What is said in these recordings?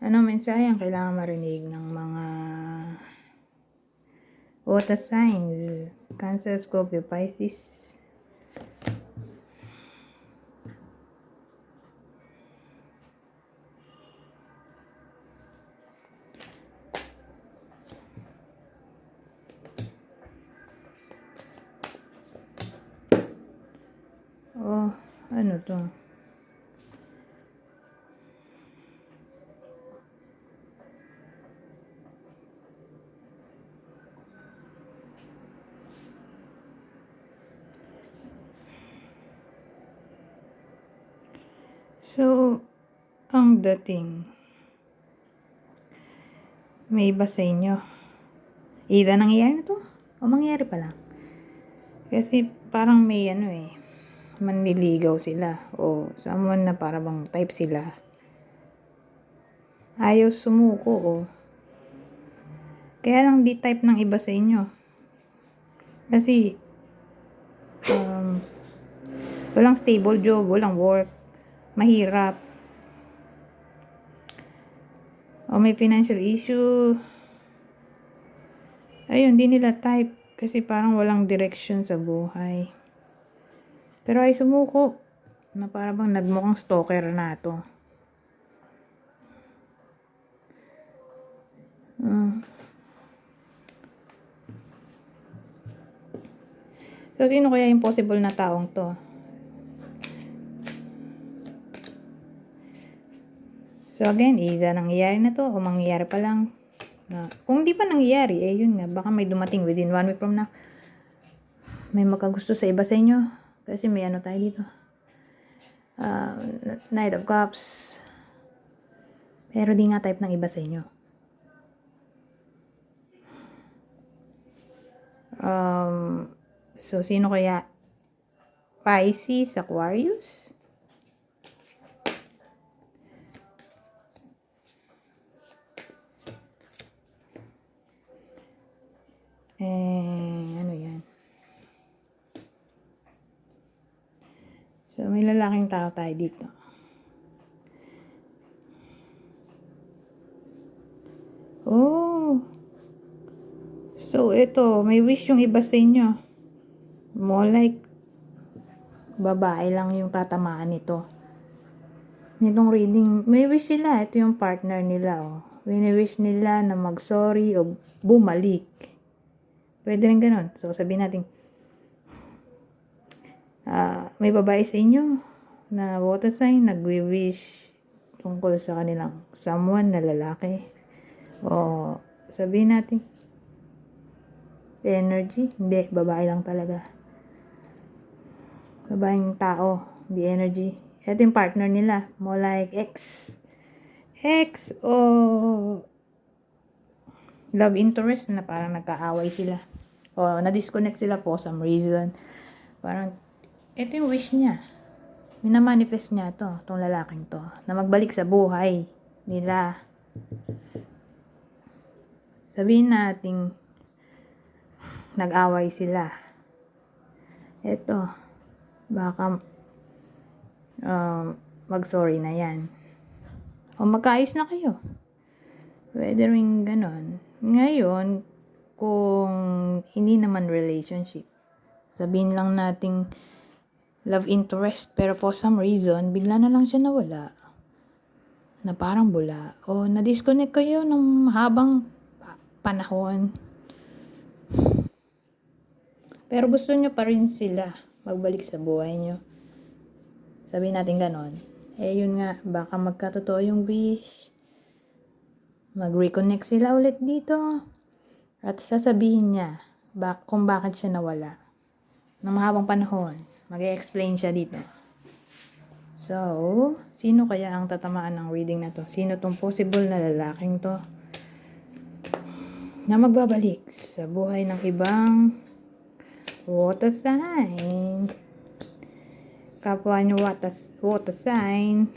Anong mensahe ang kailangan marinig ng mga water signs? Cancer, Scorpio, Pisces. Oh, ano to? So, ang dating, may iba sa inyo. Either nangyayari na to, o mangyayari pa lang. Kasi parang may manliligaw sila, o someone na para bang type sila. Ayaw sumuko, o. Kaya lang di type ng iba sa inyo. Kasi, walang stable job, walang work, mahirap, o may financial issue. Ayun, di nila type kasi parang walang direction sa buhay. Pero ay sumuko na para bang nagmukhang stalker na to. So, sino kaya yung possible na taong to? So, again, either nangyayari na to o mangyayari pa lang. Kung di pa nangyayari, yun nga, baka may dumating within 1 week from now. May makagusto sa iba sa inyo. Kasi may ano tayo dito. Knight of Cups. Pero di nga type ng iba sa inyo. So, sino kaya? Pisces, Aquarius? Ano yan? So, may lalaking tao tayo dito. Oh! So, ito, may wish yung iba sa inyo. More like, babae lang yung tatamaan nito. Nitong reading, may wish sila. Ito yung partner nila, oh. Wini-wish nila na mag-sorry o bumalik. Pwede rin ganun. So, sabihin natin, may babae sa inyo na water sign, nagwi-wish tungkol sa kanilang someone na lalaki. O, sabihin natin, energy, hindi, babae lang talaga. Babaeng tao, the energy. Ito yung partner nila, more like ex o love interest na parang nagkaaway sila. O na-disconnect sila for some reason. Parang, ito yung wish niya. Minamanifest niya itong lalaking to, na magbalik sa buhay nila. Sabihin natin, nag-away sila. Ito, baka mag-sorry na yan. O magkaayos na kayo. Pwede rin ganon. Ngayon, kung hindi naman relationship, sabihin lang nating love interest, pero for some reason, bigla na lang siya nawala. Na parang bula. O na-disconnect kayo ng habang panahon. Pero gusto nyo pa rin sila magbalik sa buhay nyo. Sabihin natin ganon. Yun nga, baka magkatotoo yung wish. Mag-reconnect sila ulit dito. At sasabihin niya kung bakit siya nawala. Ng mahabang panahon. Mag-explain siya dito. So, sino kaya ang tatamaan ng reading na to? Sino tong possible na lalaking to na magbabalik sa buhay ng ibang water sign? Kapwa nyo water sign.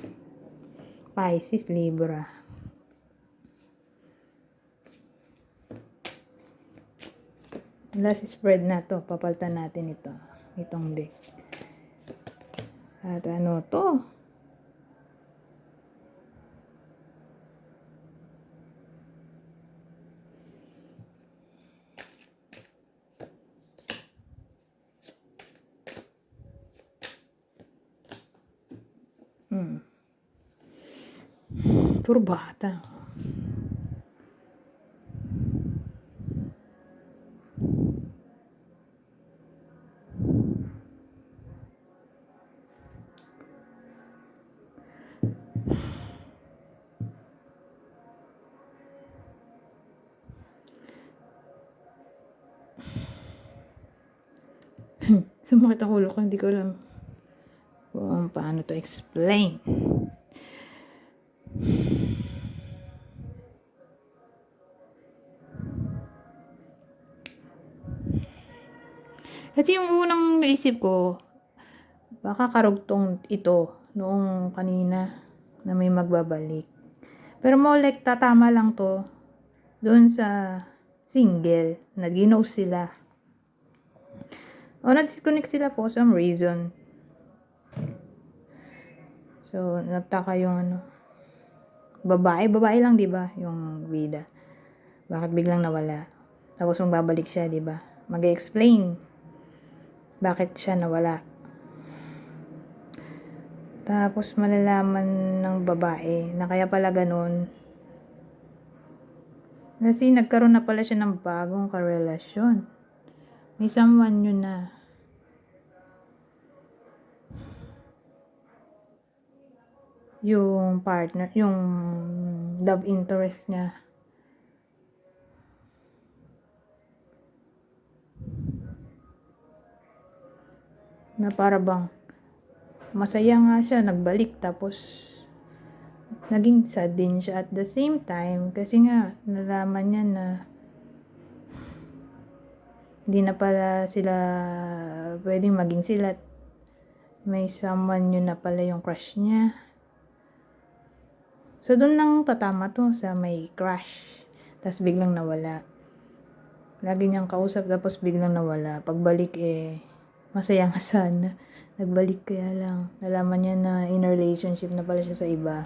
Pisces, Libra. Last spread na to. Papalitan natin ito. Itong deck. At ano to? Puro bata. Sumakit ang ulo ko, hindi ko alam kung paano to explain. Kasi yung unang naisip ko, baka karugtong ito noong kanina na may magbabalik. Pero more like tatama lang to doon sa single na ginost sila. O na-disconnect sila for some reason. So, nagtaka yung babae lang, di ba? Yung bida. Bakit biglang nawala? Tapos magbabalik siya, di ba? Mag-explain bakit siya nawala. Tapos malalaman ng babae na kaya pala ganun. Kasi nagkaroon na pala siya ng bagong karelasyon. May someone yun na. Yung partner, yung love interest niya. Na para bang masaya nga siya, nagbalik, tapos naging sad din siya at the same time kasi nga nalaman niya na hindi na pala sila pwedeng maging sila. May someone yun na pala yung crush niya. So doon lang tatama to sa may crush. Tapos biglang nawala. Lagi niyang kausap tapos biglang nawala. Pagbalik masaya nga sana. Nagbalik kaya lang. Nalaman niya na in a relationship na pala siya sa iba.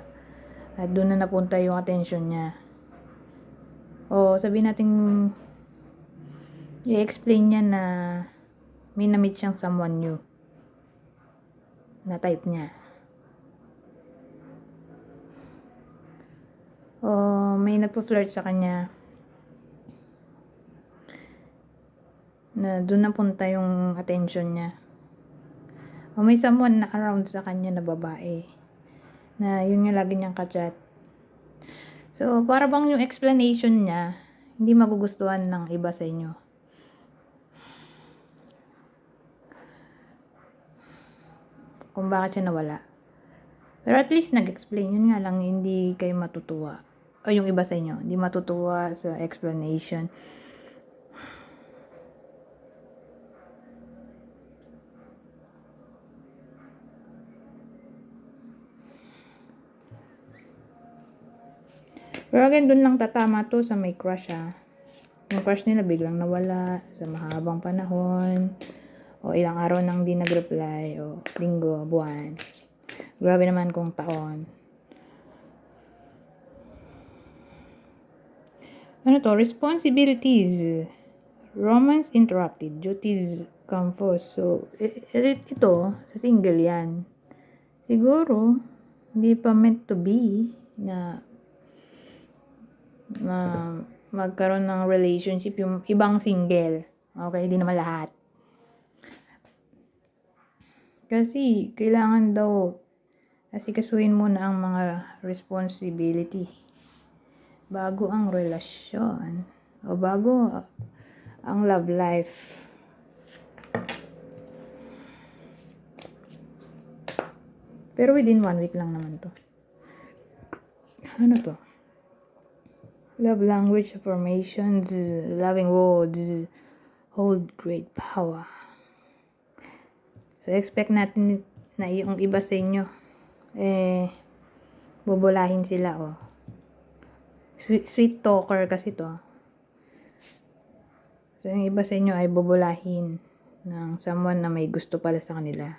At doon na napunta yung attention niya. O sabihin natin i-explain niya na may na-meet siyang someone new. Na type niya. O may nagpo-flirt sa kanya. Na doon napunta yung attention niya. O may someone na around sa kanya na babae. Na yun nga lagi niyang ka-chat. So, para bang yung explanation niya, hindi magugustuhan ng iba sa inyo. Kung bakit siya nawala. Pero at least nag-explain. Yun nga lang, hindi kayo matutuwa. O yung iba sa inyo, hindi matutuwa sa explanation. Pero again, dun lang tatama to sa may crush Yung crush nila biglang nawala sa mahabang panahon. O ilang araw nang di nag-reply. O linggo, buwan. Grabe naman kung taon. Ano to? Responsibilities. Romance interrupted. Duties confused. So, ito, sa single yan. Siguro, hindi pa meant to be na magkaroon ng relationship yung ibang single. Okay, di naman lahat. Kasi, kailangan daw asikasuhin muna ang mga responsibility bago ang relasyon o bago ang love life. Pero within 1 week lang naman to. Ano to? Love language affirmations, loving words, hold great power. So, expect natin na yung iba sa inyo, bubulahin sila, Sweet talker kasi to. So, yung iba sa inyo ay bubulahin ng someone na may gusto pala sa kanila.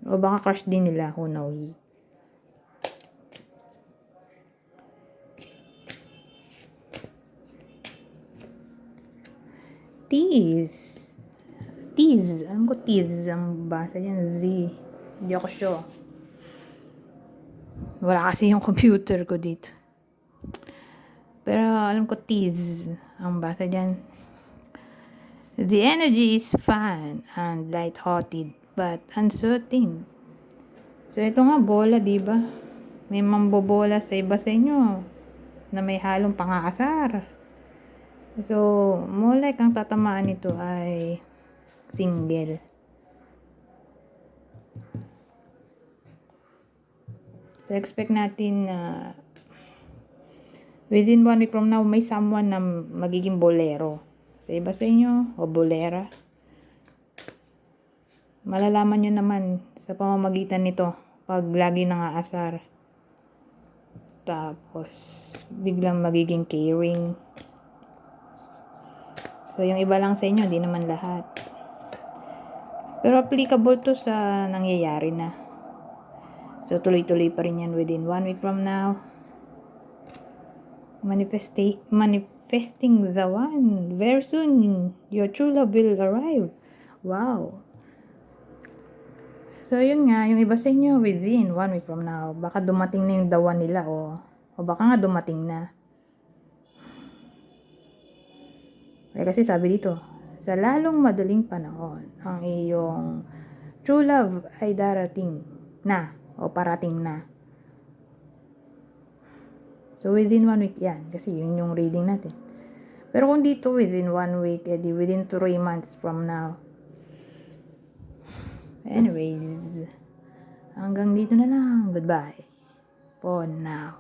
O baka crush din nila, who knows. Tease. Alam ko tease ang basa dyan, Z. Hindi ako sure. Wala kasi yung computer ko dito. Pero alam ko tease ang basa dyan. The energy is fun and light-hearted but uncertain. So ito nga bola, di ba? May mambobola sa iba sa inyo na may halong pang-aasar. So, more like ang tatamaan nito ay single. So, expect natin na within 1 week from now, may someone na magiging bolero. Sa iba sa inyo, o bolera. Malalaman nyo naman sa pamamagitan nito pag lagi nangaasar. Tapos, biglang magiging caring. So, yung iba lang sa inyo, di naman lahat. Pero applicable to sa nangyayari na. So, tuloy-tuloy pa rin yan within 1 week from now. Manifesting the one. Very soon, your true love will arrive. Wow. So, yun nga, yung iba sa inyo within 1 week from now, baka dumating na yung the one nila o baka nga dumating na. Kasi sabi dito, sa lalong madaling panahon, ang iyong true love ay darating na o parating na. So, within 1 week yan. Kasi yun yung reading natin. Pero kung dito within 1 week, edi within 3 months from now. Anyways, hanggang dito na lang. Goodbye. For now.